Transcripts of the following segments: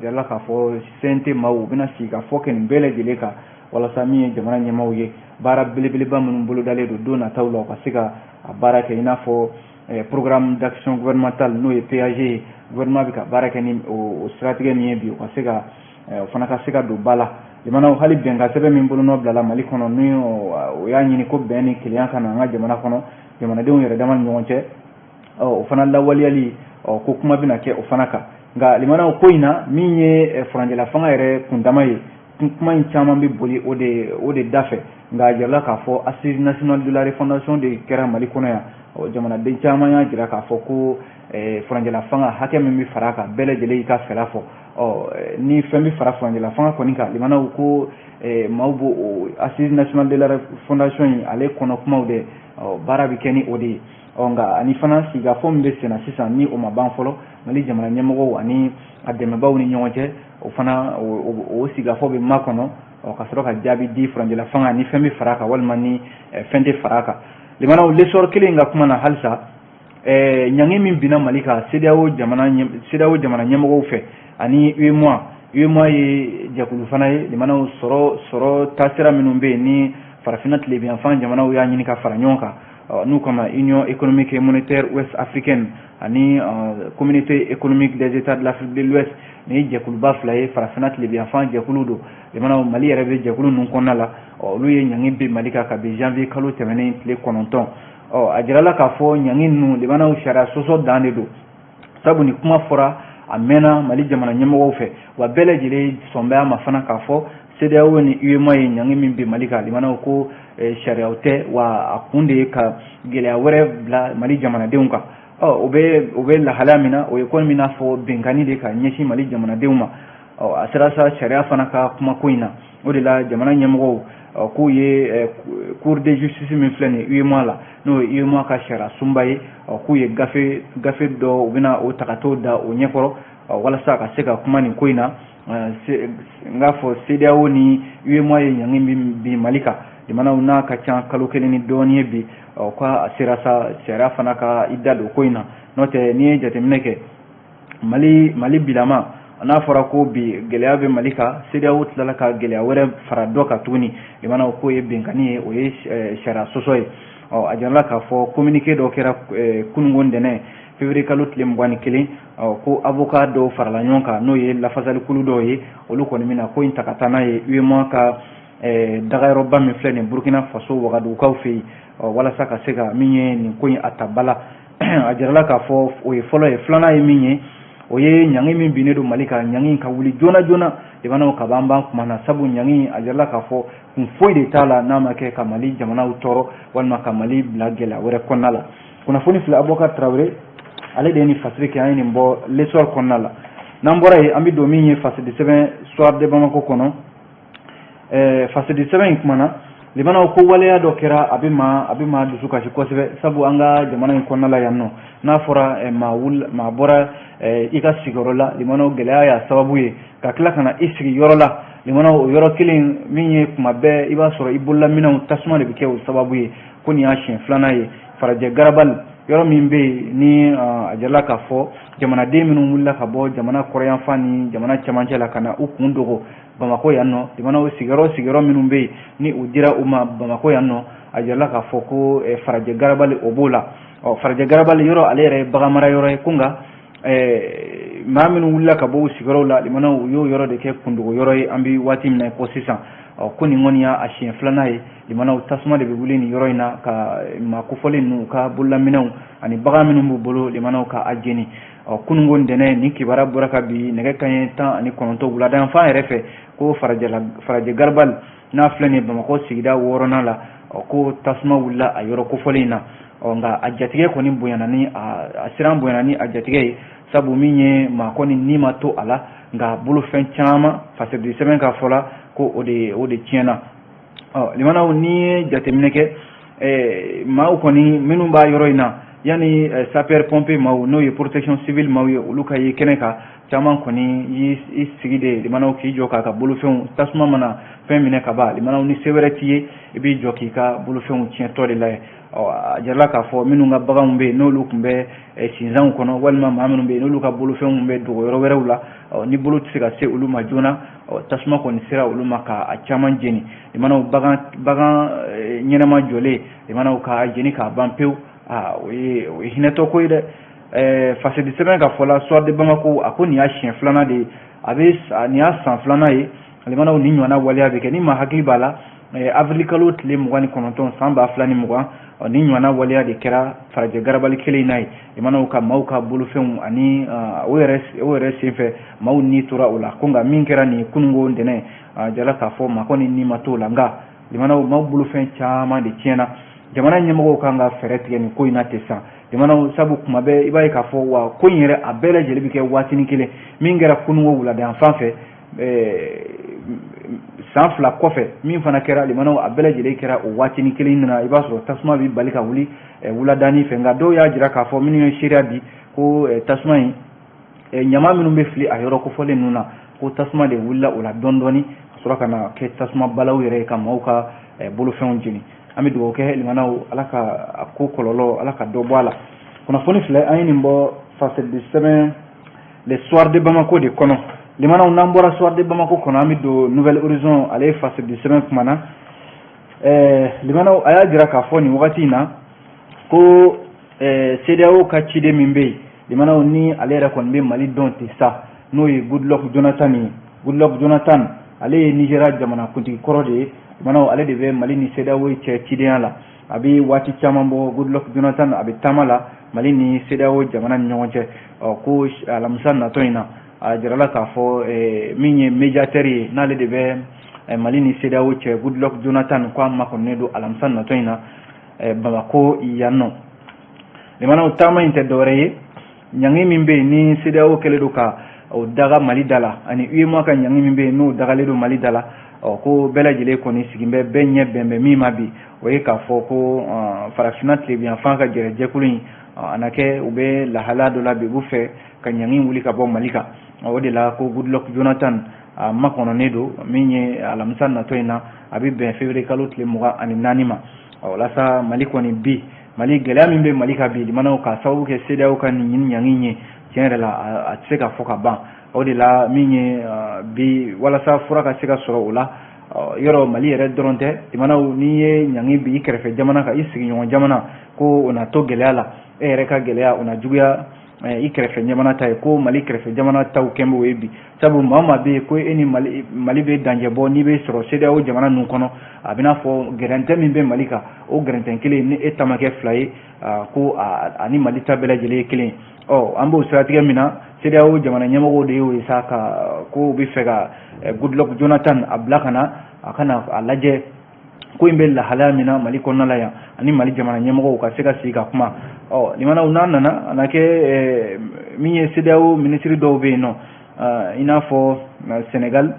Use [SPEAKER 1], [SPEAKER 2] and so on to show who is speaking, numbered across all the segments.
[SPEAKER 1] jarala k'a fɔ CNT maaw u bɛna sigi ka fɔ kɛ nin bɛɛ lajɛlen kan walasa min ye jamana ɲɛmaaw ye baara belebeleba minnu bolodalen don don nataw la u ka se ka a baara kɛ i n'a fɔ programme d'action gouvernementale n'o ye PAG ye gouvernement bɛ ka baara kɛ ni o siratigɛ min ye bi u ka se ka o fana ka se ka don ba la jamanaw hali bɛnkan sɛbɛn min bolonɔ bilala Mali kɔnɔ ni o y'a ɲini ko bɛn ni kelenya ka na an ka jamana kɔnɔ jamanadenw yɛrɛ dama ni ɲɔgɔn cɛ o fana lawaleyali ko kuma bɛna kɛ o fana kan nka limanaw ko in na min ye furanjɛla fanga yɛrɛ kundama ye kuma in caman bɛ boli o de da fɛ nka a jirala k'a fɔ Assise nationale de la refondation de kɛra Mali kɔnɔ yan jamanaden caman y'a jira k'a fɔ ko furanjɛla fanga hakɛ min bɛ fara a kan bɛɛ lajɛlen y'i ka fɛla fɔ ni fɛn bɛ fara furanjɛla fanga kɔni kan limanaw ko maaw b'o Assise nationale de la refondation in ale kɔnɔ kumaw de baara bɛ kɛ ni o de ye nka ani fana sigikafɔ min bɛ sen na sisan ni o ma ban fɔlɔ Mali jamana ɲɛmɔgɔw ani a dɛmɛbaaw ni ɲɔgɔn cɛ o fana o sigikafɔ bɛ makɔnɔ ka sɔrɔ ka jaabi di furanjɛla fanga ni fɛn bɛ fara a kan walima ni fɛn tɛ fara a kan limanaw lesɔrɔ kelen ka kuma na halisa ɲangi min binna Mali kan CEDEAO jamana ɲɛmɔgɔw fɛ ani UEMOA ye jɛkulu fana ye limanaw sɔrɔ taasira minnu bɛ yen ni farafinna tilebiyanfan jamanaw y'a ɲini ka fara ɲɔgɔn kan n'u kama Union économique et monétaire ouest africaine ani communauté économique des états de l'Afrique de l'Ouest ni jɛkuluba fila ye farafinna tilebiyanfan jɛkulu don limanaw Mali yɛrɛ bɛ jɛkulu ninnu kɔnɔna la olu ye ɲangi bin Mali kan kabi janvier kalo tɛmɛnen tile 9 a jirala k'a fɔ ɲangi ninnu limanaw sariya sɔsɔ dan de don sabu ni kuma fɔra a mɛnna Mali jamana ɲɛmɔgɔw fɛ wa bɛɛ lajɛlen sɔn bɛ a ma fana k'a fɔ CEDEAO ni UEMOA ye ɲangi min bin Mali kan limanaw ko sariyaw tɛ wa a kun de ye ka gɛlɛya wɛrɛ bila Mali jamanadenw kan o bɛ lahalaya min na o ye ko min n'a fɔ bɛnkanni de ka ɲɛsin Mali jamanadenw ma a sera sa sariya fana ka kuma ko in na o de la jamana ɲɛmɔgɔw k'u ye cour de justice min filɛ nin UEMOA la n'o ye UEMOA ka sariya sunba ye k'u ye gafe dɔ u bɛna o ta ka t'o da o ɲɛkɔrɔ walasa ka se ka kuma nin ko in na n k'a fɔ CEDEAO ni UEMOA ye ɲangi min bin Mali kan jamanaw n'a ka ca kalo kelen ni dɔɔnin ye bi ka sera sa sariya fana ka i da don ko in na n'o tɛ n'i ye jateminɛ kɛ Mali bilama n'a fɔra ko bi gɛlɛya bɛ Mali kan CEDEAO tilala ka gɛlɛya wɛrɛ fara dɔ kan tuguni limanaw ko ye bɛnkanni ye o ye sariya sɔsɔ ye a jirala k'a fɔ communiqué dɔ kɛra kunungo ntɛnɛn février kalo tile 21 ko avocat dɔw farala ɲɔgɔn kan n'o ye lafasalikulu dɔw ye olu kɔni bɛna ko in ta ka taa n'a ye UEMOA ka dagayɔrɔba min filɛ nin Burkina Faso Wagadugukaw fɛ yen walasa ka se ka min ye nin ko in a ta bala a jirala k'a fɔ o ye fɔlɔ ye filanan ye min ye o ye ɲangi min binnen don Mali kan ɲangi ka wuli joona joona limanaw ka ban kuma na sabu ɲangi a jirala k'a fɔ kun foyi de t'a la n'a ma kɛ ka Mali jamanaw tɔɔrɔ walima ka Mali bila gɛlɛya wɛrɛ kɔnɔna la kunnafoni filɛ Abubakar Traoré ale de ye nin fasiri kɛ an ye nin bɔ l'essor kɔnɔna la n'an bɔra yen an bɛ don min ye fasidi sɛbɛn soir de Bamako kɔnɔ fasidi sɛbɛn in kumana limanaw ko waleya dɔ kɛra a bɛ maa dusu kasi kosɛbɛ sabu an ka jamana in kɔnɔna la yan nɔ n'a fɔra maa bɔra i ka sigiyɔrɔ la limanaw gɛlɛya y'a sababu ye ka tila ka na i sigi yɔrɔ la limanaw o yɔrɔ kelen min ye kuma bɛɛ i b'a sɔrɔ i bololaminɛw tasuma de bɛ kɛ o sababu ye ko nin y'a siɲɛ filanan ye farajɛ garabali yɔrɔ min bɛ yen ni a jirala k'a fɔ jamanaden minnu wulila ka bɔ jamana kɔrɔyanfan ni jamana cɛmancɛ la ka na u kun dogo Bamako yan nɔ limanaw sigiyɔrɔ minnu bɛ yen ni u dira u ma Bamako yan nɔ a jirala k'a fɔ ko farajɛ garabali o b'o la farajɛ garabali yɔrɔ ale yɛrɛ ye bagan mara yɔrɔ ye ko nka maa minnu wulila ka bɔ u sigiyɔrɔw la limanaw u y'o yɔrɔ de kɛ kundogo yɔrɔ ye an bɛ waati min na ko sisan ko nin kɔni y'a siɲɛ filanan ye limanaw tasuma de bɛ wuli nin yɔrɔ in na ka maa kofɔlen ninnu ka bololaminɛw ani bagan minnu b'u bolo limanaw ka a jeni kunungo ntɛnɛn nin kibaruya bɔra ka bi nɛgɛ kanɲɛ 19 wulada fan yɛrɛ fɛ ko farajɛ garabali n'a filɛ nin Bamako sigida 6nan la ko tasuma wulila a yɔrɔ kofɔlen in na nka a jatigɛ kɔni bonyana ni a siran bonyana ni a jatigɛ ye sabu min ye maa kɔni ni ma to a la nka bolofɛn caman fasɛdi sɛbɛn ka fɔ la ko o de tiɲɛna limanaw ni ye jateminɛ kɛ maaw kɔni minnu b'a yɔrɔ in na yani sapeur pompier maaw n'o ye protection civile maaw ye olu ka ye kɛnɛ kan caman kɔni i sigi de limanaw k'i jɔ k'a ka bolofɛnw tasuma mana fɛn minɛ ka ban limanaw ni se wɛrɛ t'i ye i b'i jɔ k'i ka bolofɛnw tiɲɛtɔ de layɛ a jarala k'a fɔ minnu ka baganw bɛ yen n'olu tun bɛ sinzanw kɔnɔ walima maa minnu bɛ yen n'olu ka bolofɛnw bɛ dogo yɔrɔ wɛrɛw la ni bolo tɛ se ka se olu ma joona tasuma kɔni sera olu ma k'a caman jeni limanaw bagan ɲɛnama jɔlen limanaw k'a jeni k'a ban pewu o ye hinɛtɔ ko ye dɛ fasedi sɛbɛn ka fɔ la soir de Bamako a ko nin y'a siɲɛ filanan de ye nin y'a san filanan ye limanaw ni ɲɔgɔnna waleya bɛ kɛ ni maa hakili b'a la avril kalo tile 29 san 2020 ni ɲɔgɔnna waleya de kɛra farajɛ garabali kelen na ye limanaw ka maaw ka bolofɛnw ani o yɛrɛ senfɛ maaw ni tora o la ko nka min kɛra nin kununko ntɛnɛn jala k'a fɔ maa kɔni ni ma t'o la nka limanaw maaw bolofɛn caman de tiɲɛna jamana ɲɛmɔgɔw kan ka fɛɛrɛ tigɛ nin ko in na ten sa limanaw sabu kuma bɛɛ i b'a ye k'a fɔ wa ko in yɛrɛ a bɛɛ lajɛlen bɛ kɛ waatinin kelen min kɛra kununko wuladan fan fɛ san 2 kɔfɛ min fana kɛra limanaw a bɛɛ lajɛlen kɛra o waatinin kelen na i b'a sɔrɔ tasuma bɛ bali ka wuli wuladani fɛ nka dɔw y'a jira k'a fɔ minnu ye seereya di ko tasuma in ɲama minnu bɛ fili a yɔrɔ kofɔlen ninnu na ko tasuma de wulila o la dɔɔnin dɔɔnin ka sɔrɔ ka na kɛ tasuma balaw yɛrɛ ka maaw ka bolofɛnw jeni an bɛ dugawu kɛ limanaw ala ka a ko kɔlɔlɔ ala ka dɔ bɔ a la kunnafoni filɛ an ye nin bɔ fasedi sɛbɛn le soir de Bamako de kɔnɔ limanaw n'an bɔra soir de Bamako kɔnɔ an bɛ don Nouvelle Horizon ale ye fasedi sɛbɛn kuma na limanaw a y'a jira k'a fɔ nin wagati in na ko CEDEAO ka ciden min bɛ yen limanaw ni ale yɛrɛ kɔni bɛ Mali dɔn ten sa n'o ye Goodluck Jonathan ale ye Nigéria jamanakuntigi kɔrɔ de ye limanaw ale de bɛ Mali ni CEDEAO cɛ cidenya la a bɛ waati caman bɔ Goodluck Jonathan a bɛ taama la Mali ni CEDEAO jamana ni ɲɔgɔn cɛ ko alamisa natɔ in na a jarala k'a fɔ min ye médiateur ye n'ale de bɛ Mali ni CEDEAO cɛ Goodluck Jonathan ko a makɔnnen don alamisa natɔ in na Bamako yan nɔ limanaw taama in tɛ dɔwɛrɛ ye ɲangi min bɛ yen ni CEDEAO kɛlen don ka o daga Mali da la ani UEMOA ka ɲangi min bɛ yen n'o dagalen don Mali da la ko bɛɛ lajɛlen kɔni sigin bɛ bɛɛ ɲɛ bɛnbɛn min ma bi o ye k'a fɔ ko farafinna tilebiyanfan ka gɛrɛ jɛkulu in a na kɛ u bɛ lahala dɔ la bi u b'u fɛ ka ɲangi wuli ka bɔ Mali kan o de la ko Goodluck Jonathan a makɔnɔnen don min ye alamisa natɔ in na a bɛ bɛn février kalo tile 24 ma walasa Mali kɔni bi Mali gɛlɛya min bɛ Mali ka bi limanaw ka sababu kɛ CEDEAO ka nin ɲangi ye tiɲɛ yɛrɛ la a tɛ se ka fɔ ka ban o de la min ye bi walasa fura ka se ka sɔrɔ o la yɔrɔ Mali yɛrɛ dɔrɔn tɛ limanaw n'i ye ɲangi bi i kɛrɛfɛ jamana kan i sigiɲɔgɔn jamana ko o na to gɛlɛya la e yɛrɛ ka gɛlɛya o na juguya i kɛrɛfɛ jamana ta ye ko Mali kɛrɛfɛ jamana taw kɛnbɛ o ye bi sabu maa maa bɛ yen ko e ni Mali bɛ danger bɔ n'i bɛ sɔrɔ CEDEAO jamana ninnu kɔnɔ a bɛ n'a fɔ gɛrɛntɛ min bɛ Mali kan o gɛrɛntɛ kelen ni e ta ma kɛ 2 ye ko ani Mali ta bɛɛ lajɛlen ye kelen an b'o siratigɛ min na CEDEAO jamana ɲɛmɔgɔw de y'o ye sa ka ko u bɛ fɛ ka Goodluck Jonathan a bila ka na a kana a lajɛ ko in bɛ lahalaya min na Mali kɔnɔna la yan ani Mali jamana ɲɛmɔgɔw ka se ka sigi ka kuma limanaw n'a nana a na kɛ min ye CEDEAO ministre dɔw bɛ yen nɔ i n'a fɔ Sénégal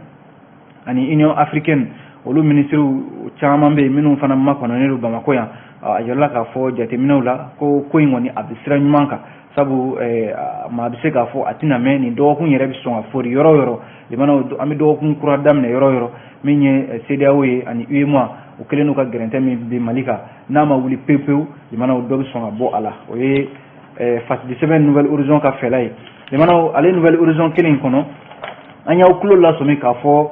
[SPEAKER 1] ani Union africaine olu ministres caman bɛ yen minnu fana makɔnɔnen don Bamako yan a yɛrɛla k'a fɔ jateminɛw la ko in kɔni a bɛ sira ɲuman kan sabu maa bɛ se k'a fɔ a tɛna mɛn nin dɔgɔkun yɛrɛ bɛ sɔn ka fori yɔrɔ yɔrɔ limanaw an bɛ dɔgɔkun kura daminɛ yɔrɔ yɔrɔ min ye CEDEAO ye ani UEMOA o kelen n'u ka gɛrɛntɛ min bɛ Mali kan n'a ma wuli pewu pewu limanaw dɔ bɛ sɔn ka bɔ a la o ye fasedi sɛbɛn Nouvelle Horizon ka fɛla ye limanaw ale Nouvelle Horizon kelen kɔnɔ an y'aw tulo lasɔmi k'a fɔ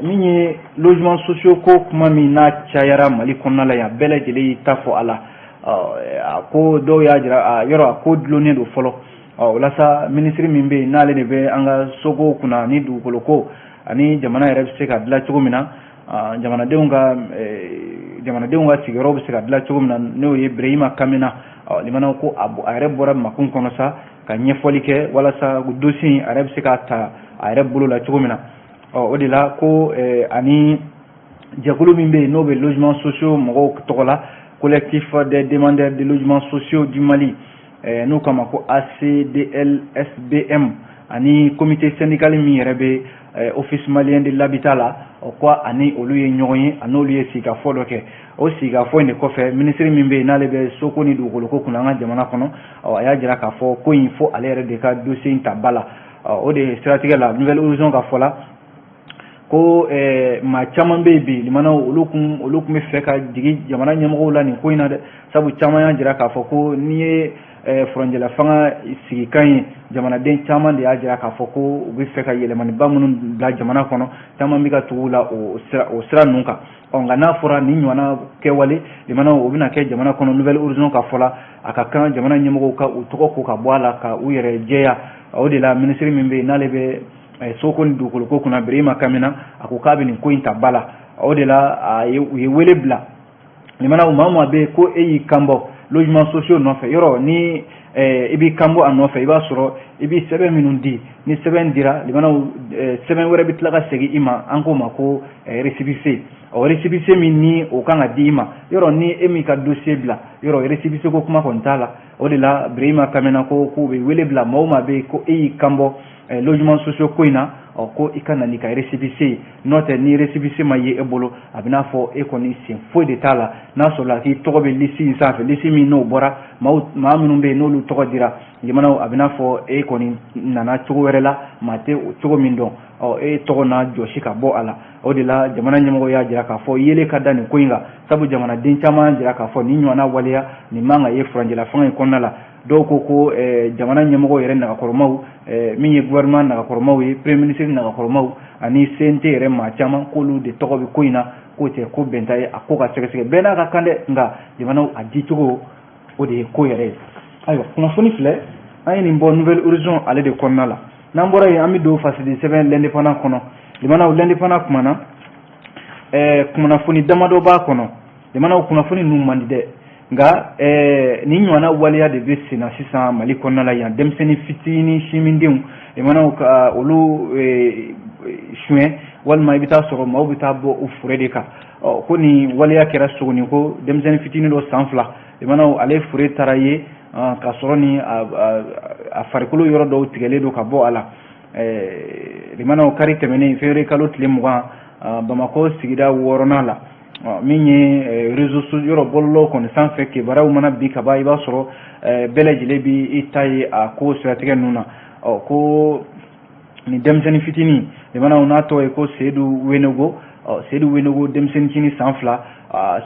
[SPEAKER 1] min ye logements sociaux ko kuma min n'a cayara Mali kɔnɔna la yan bɛɛ lajɛlen y'i ta fɔ a la a ko dɔw y'a jira yɔrɔ a ko dulonnen don fɔlɔ walasa ministre min bɛ yen n'ale de bɛ an ka sogow kunna ni dugukolo ko ani jamana yɛrɛ bɛ se ka dilan cogo min na jamanadenw ka sigiyɔrɔ bɛ se ka dilan cogo min na n'o ye Birahima Kamina limanaw ko a yɛrɛ bɔra makun kɔnɔ sa ka ɲɛfɔli kɛ walasa dossier a yɛrɛ bɛ se ka ta a yɛrɛ bolo la cogo min na o de la ko ani jɛkulu min bɛ yen n'o bɛ logements sociaux mɔgɔw tɔgɔ la collectif des demandeurs de logements sociaux du Mali n'o kama ko ACDLSBM ani comité syndical min yɛrɛ bɛ office malien de l'habitat la o ko ani olu ye ɲɔgɔn ye ani olu ye sigikafɔ dɔ kɛ o sigikafɔ in de kɔfɛ ministre min bɛ yen n'ale bɛ soko ni dugukolo ko kunna an ka jamana kɔnɔ a y'a jira k'a fɔ ko in fo ale yɛrɛ de ka dossier in ta ba la o de siratigɛ la nouvelle horizon ka fɔ la ko maa caman bɛ bi limana olu kun bɛ fɛ ka jigi jamana ɲɛmɔgɔw la nin ko in na dɛ sabu caman y'a jira k'a fɔ ko n'i ye furanjɛla fanga sigi kan ye jamanaden caman de y'a jira k'a fɔ ko u bɛ fɛ ka yɛlɛmaniba minnu bila jamana kɔnɔ caman bɛ ka tugu la o sira ninnu kan nka n'a fɔra nin ɲɔgɔnna kɛwale limana o bɛna kɛ jamana kɔnɔ nouvelle horizon ka fɔ la a ka kan jamana ɲɛmɔgɔw ka u tɔgɔ ko ka bɔ a la ka u yɛrɛ jɛya o de la minisiri min bɛ yen n'ale bɛ soko ni dugukolo ko kunna Birahima Kamina a ko k'a bɛ nin ko in ta ba la o de la u ye wele bila limana maa maa bɛ ko e y'i kanbɔ logements sociaux nɔfɛ yɔrɔ ni i b'i kanbɔ a nɔfɛ i b'a sɔrɔ i bɛ sɛbɛn minnu di ni sɛbɛn dira limana sɛbɛn wɛrɛ bɛ tila ka segin i ma an k'o ma ko récépissé récépissé min ni o kan ka di i ma yɔrɔ ni e min ka dossier bila yɔrɔ récépissé ko kuma kɔni t'a la o de la Birahima Kamina ko k'u bɛ wele bila maa o maa bɛ yen ko e y'i kanbɔ logements sociaux ko in na ko i ka na n'i ka récépissé n'o tɛ ni récépissé ma ye e bolo a bɛ n'a fɔ e kɔni sen foyi de t'a la n'a sɔrɔla k'i tɔgɔ bɛ liste in sanfɛ liste min n'o bɔra maa minnu bɛ yen n'olu tɔgɔ dira jamana a bɛ n'a fɔ e kɔni nana cogo wɛrɛ la maa tɛ o cogo min dɔn e tɔgɔ na jɔsi ka bɔ a la o de la jamana ɲɛmɔgɔ y'a jira k'a fɔ yelen ka da nin ko in kan sabu jamanaden caman jira k'a fɔ nin ɲɔgɔnna waleya nin man ka ye furanjɛla fanga in kɔnɔna la dɔw ko jamana ɲɛmɔgɔ yɛrɛ nagakɔrɔmaw min ye gouvernement nagakɔrɔmaw ye premier ministre nagakɔrɔmaw ani CNT yɛrɛ maa caman k'olu de tɔgɔ bɛ ko in na k'o tɛ ko bɛnta ye a ko ka sɛgɛsɛgɛ bɛɛ n'a ka kan dɛ nka jamanaw a dicogo o de ye ko yɛrɛ ye ayiwa kunnafoni filɛ an ye nin bɔ nouvelle horizon ale de kɔnɔna la n'an bɔra yen an bɛ don fasidi sɛbɛn l'indépendant kɔnɔ jamanaw l'indépendant kumana kunnafoni damadɔ b'a kɔnɔ jamanaw kunnafoni ninnu man di dɛ nka nin ɲɔgɔnna waleya de bɛ sen na sisan Mali kɔnɔna la yan denmisɛnnin fitinin simindenw jamanaw ka olu suɲɛ walima i bɛ taa sɔrɔ maaw bɛ taa bɔ u fure de kan ko nin waleya kɛra sogoni ko denmisɛnnin fitinin dɔ san 2 jamanaw ale fure taara ye ka sɔrɔ ni a farikolo yɔrɔ dɔw tigɛlen don ka bɔ a la jamanaw kari tɛmɛnen février kalo tile 20 Bamako sigida 6nan la min ye réseau yɔrɔ bɔlɔlɔ kɔni sanfɛ kibaruyaw mana bi ka ban i b'a sɔrɔ bɛɛ lajɛlen bi i ta ye a ko siratigɛ ninnu na ko ni denmisɛnnin fitinin jamanaw n'a tɔgɔ ye ko Seydou Wenogo denmisɛnnin fitinin san 2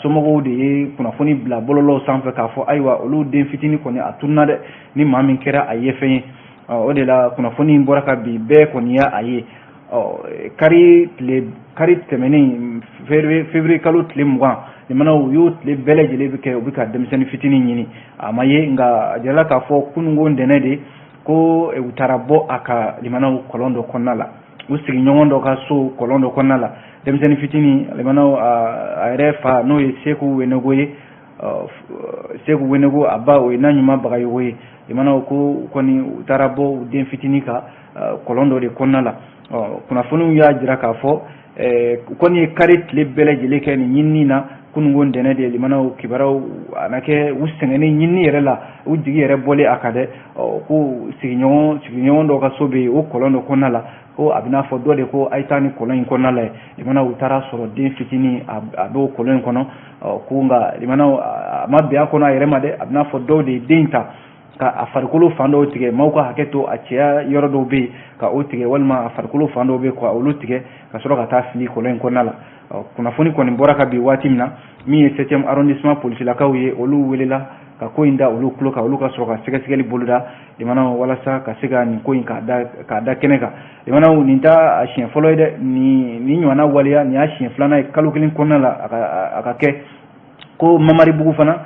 [SPEAKER 1] somɔgɔw de ye kunnafoni bila bɔlɔlɔw sanfɛ k'a fɔ ayiwa olu den fitinin kɔni a tununa dɛ ni maa min kɛra a ye fɛn ye o de la kunnafoni in bɔra ka bi bɛɛ kɔni y'a ye kari tɛmɛnen février kalo tile 20 jamanaw y'o tile bɛɛ lajɛlen bɛ kɛ u bɛ ka denmisɛnnin fitinin ɲini a ma ye nka a jirala k'a fɔ kununko ntɛnɛn de ko u taara bɔ a ka jamanaw kɔlɔn dɔ kɔnɔna la u sigiɲɔgɔn dɔ ka so kɔlɔn dɔ kɔnɔna la denmisɛnnin fitinin jamanaw a yɛrɛ fa n'o ye Seku Wenogo a ba o ye Naɲuma Bagayogo ye jamanaw ko kɔni u taara bɔ u den fitinin ka kɔlɔn dɔ de kɔnɔna la kunnafoniw y'a jira k'a fɔ u kɔni ye kari tile bɛɛ lajɛlen kɛ nin ɲinini na kununko ntɛnɛn de limanaw kibaruyaw a na kɛ u sɛgɛnnen ɲinini yɛrɛ la u jigi yɛrɛ bɔlen a kan dɛ ko sigiɲɔgɔn dɔw ka so bɛ yen o kɔlɔn dɔ kɔnɔna la ko a bɛ n'a fɔ dɔ de ko a ye taa ni kɔlɔn in kɔnɔna la ye limanaw u taara sɔrɔ den fitinin a b'o kɔlɔn in kɔnɔ ko nka limanaw a ma bɛn a kɔnɔ a yɛrɛ ma dɛ a bɛ n'a fɔ dɔw de ye den ta ka a farikolo fan dɔw tigɛ maaw ka hakɛ to a cɛya yɔrɔ dɔw bɛ yen ka o tigɛ walima a farikolo fan dɔw bɛ yen ka olu tigɛ ka sɔrɔ ka taa fili kɔlɔn in kɔnɔna la kunnafoni kɔni bɔra ka bin waati min na min ye 7e arrondissement polisilakaw ye olu welela ka ko in da olu tulo kan olu ka sɔrɔ ka sɛgɛsɛgɛli boloda jamanaw walasa ka se ka nin ko in k'a da kɛnɛ kan jamanaw nin t'a a siɲɛ fɔlɔ ye dɛ nin ɲɔgɔnna waleya nin y'a siɲɛ 2nan ye kalo kelen kɔnɔna la a ka kɛ ko Mamaribugu fana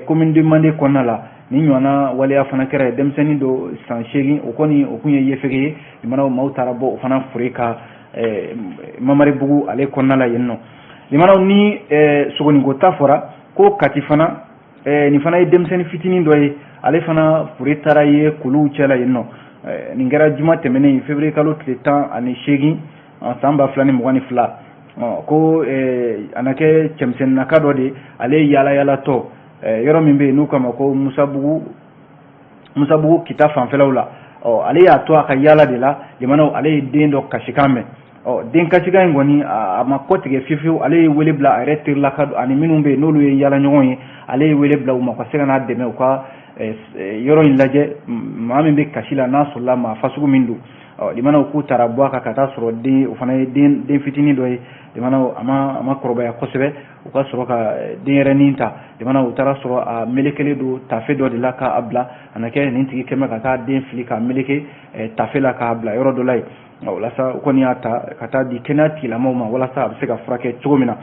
[SPEAKER 1] commune de Mandé kɔnɔna la ni ɲɔgɔnna waleya fana kɛra denmisɛnnin dɔ san 8 o kɔni o kun ye yefege ye jamanaw maaw taara bɔ o fana fure ka Mamaribugu ale kɔnɔna la yen nɔ jamanaw ni sogoniko ta fɔra ko Kati fana nin fana ye denmisɛnnin fitinin dɔ ye ale fana fure taara ye kuluw cɛla yen nɔ nin kɛra juma tɛmɛnen février kalo tile 18 san 2022 ko a na kɛ cɛmisɛnninaka dɔ de ale yaalayalatɔ yɔrɔ min bɛ yen n'u kama ko Musabugu kita fanfɛlaw la ale y'a to a ka yaala de la jamanaw ale ye den dɔ kasikan mɛn den kasikan in kɔni a ma kɔ tigɛ fiyewu ale ye wele bila a yɛrɛ terilaka ani minnu bɛ yen n'olu ye yaala ɲɔgɔn ye ale ye wele bila u ma ka se ka n'a dɛmɛ u ka yoro in lajɛ maa min bɛ kasi la n'a sɔrɔla maa fasugu min don limana k'u taara bɔ a kan ka taa sɔrɔ den o fana ye den fitinin dɔ ye limana a ma kɔrɔbaya kosɛbɛ u ka sɔrɔ ka denyɛrɛnin ta limana u taara sɔrɔ a melekelen don tafe dɔ de la k'a bila a na kɛ nin tigi kɛmɛ ka taa den fili k'a meleke tafe la k'a bila yɔrɔ dɔ la ye walasa u kɔni y'a ta ka taa di kɛnɛya tigilamɔgɔw ma walasa a bɛ se ka furakɛ cogo min na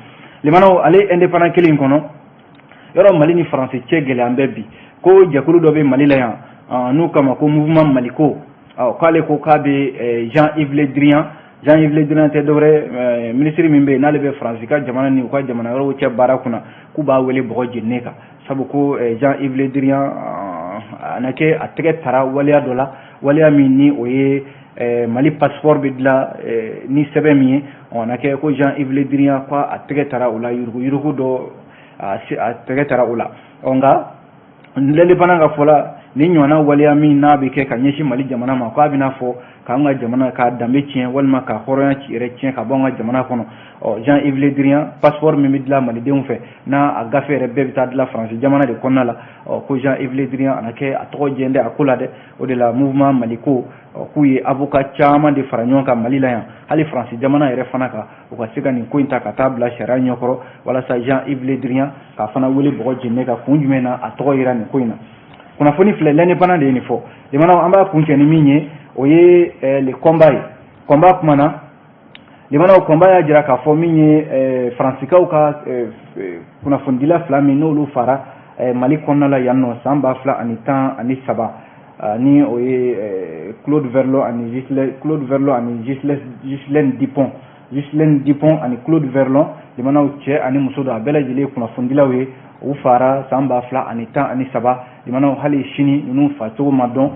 [SPEAKER 1] limana ale indépendant kelen kɔnɔ yɔrɔ Mali ni Faransi cɛ gɛlɛya bɛ bi ko jɛkulu dɔ bɛ Mali la yan n'u kama ko mouvement Maliko k'ale ko k'a bɛ Jean-Yves Le Drian tɛ dɔwɛrɛ ministre min bɛ yen n'ale bɛ Faransi ka jamana ni u ka jamana yɔrɔw cɛ baara kunna k'u b'a wele bɔgɔ jeninen kan sabu ko Jean-Yves Le Drian a na kɛ a tɛgɛ tara waleya dɔ la waleya min ni o ye Mali passeport bɛ dilan ni sɛbɛn min ye a na kɛ ko Jean-Yves Le Drian ko a tɛgɛ tara o la yurugu dɔ a tɛgɛ tara o la nka l'indépendant ka fɔ la ni ɲɔgɔnna waleya min n'a bɛ kɛ ka ɲɛsin Mali jamana ma k'a bɛna fɔ k'an ka jamana ka danbe tiɲɛ walima ka hɔrɔnya yɛrɛ tiɲɛ ka bɔ an ka jamana kɔnɔ Jean-Yves Le Drian passeport min bɛ dilan malidenw fɛ n'a a gafe yɛrɛ bɛɛ bɛ taa dilan Faransi jamana de kɔnɔna la ko Jean-Yves Le Drian a na kɛ a tɔgɔ jɛn dɛ a ko la dɛ o de la mouvement Maliko k'u ye avocat caman de fara ɲɔgɔn kan Mali la yan hali Faransi jamana yɛrɛ fana kan u ka se ka nin ko in ta ka taa bila sariya ɲɛkɔrɔ walasa Jean-Yves Le Drian k'a fana wele bɔgɔ jɛnnen kan kun jumɛn na a tɔgɔ yera nin ko in na kunnafoni filɛ l'indépendant de ye nin fɔ limana an b'a kun cɛ ni min ye o ye le combat ye combat kuma na limana combat y'a jira k'a fɔ min ye Faransikaw ka kunnafonidila fila min n'olu fara Mali kɔnɔna la yan nɔ san 2013 ni o ye Claude Verlon ani Ghislaine Dupont ani Claude Verlon limana cɛ ani muso don a bɛɛ lajɛlen kunnafonidilaw ye u fara san 2013 limana hali sini ninnu fa cogo ma dɔn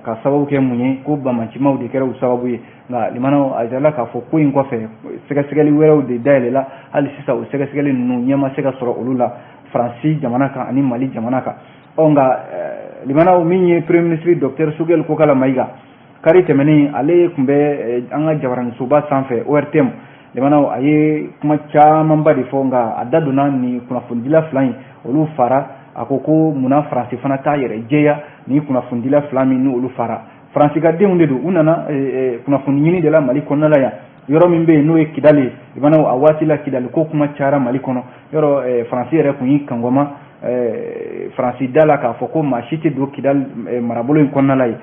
[SPEAKER 1] ka sababu kɛ mun ye ko bamancimaw de kɛra u sababu ye nka limana a jirala k'a fɔ ko in kɔfɛ sɛgɛsɛgɛli wɛrɛw de dayɛlɛla hali sisan o sɛgɛsɛgɛli ninnu ɲɛ ma se ka sɔrɔ olu la Faransi jamana kan ani Mali jamana kan nka limana min ye premier ministre Dr Sogɛl Kokala Mayiga kari tɛmɛnen ale tun bɛ an ka jabaranisoba sanfɛ ORTM limana a ye kuma camanba de fɔ nka a da donna ni kunnafonidila fila in olu fara a ko munna Faransi fana t'a yɛrɛ jɛya ni kunnafonidila fila min ni olu fara Faransi ka denw de don u nana kunnafoni ɲini de la Mali kɔnɔna la yan yɔrɔ min bɛ yen n'o ye Kidali limana a waati la Kidali ko kuma cayara Mali kɔnɔ yɔrɔ Faransi yɛrɛ kun y'i kangɔma Faransi da la k'a fɔ ko maa si tɛ don Kidali marabolo in kɔnɔna la yen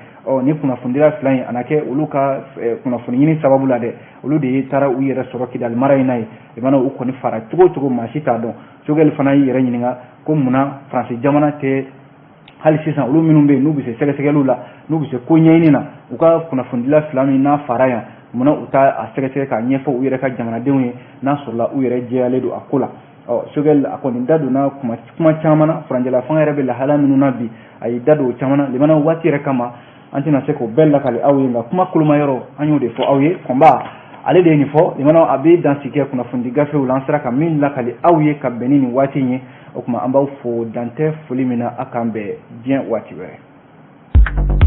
[SPEAKER 1] ni kunnafonidila fila in a na kɛ olu ka kunnafoni ɲini sababu la dɛ olu de taara u yɛrɛ sɔrɔ Kidali mara in na yen limana u kɔni fara cogo cogo maa si t'a dɔn Sogɛl fana y'i yɛrɛ ɲininka ko munna Faransi jamana tɛ hali sisan olu minnu bɛ yen n'u bɛ se sɛgɛsɛgɛliw la n'u bɛ se ko ɲɛɲini na u ka kunnafonidila fila min n'a fara yan munna u t'a a sɛgɛsɛgɛ k'a ɲɛfɔ u yɛrɛ ka jamanadenw ye n'a sɔrɔla u yɛrɛ jɛyalen don a ko la Sogɛl a kɔni da donna kuma caman na faranjɛla fanga yɛrɛ bɛ lahala minnu na bi a y'i da don o caman na limana waati yɛrɛ kama an tɛna se k'o bɛɛ lakali aw ye nka kuma koloma yɔrɔ an y'o de fɔ aw ye combat ale de ye nin fɔ limana a bɛ dansigi kɛ kunnafonidi gafew la an sera ka min lakali aw ye ka bɛn ni nin waati in ye o tuma an b'aw fo dantɛ foli min na a k'an bɛn diɲɛ waati wɛrɛ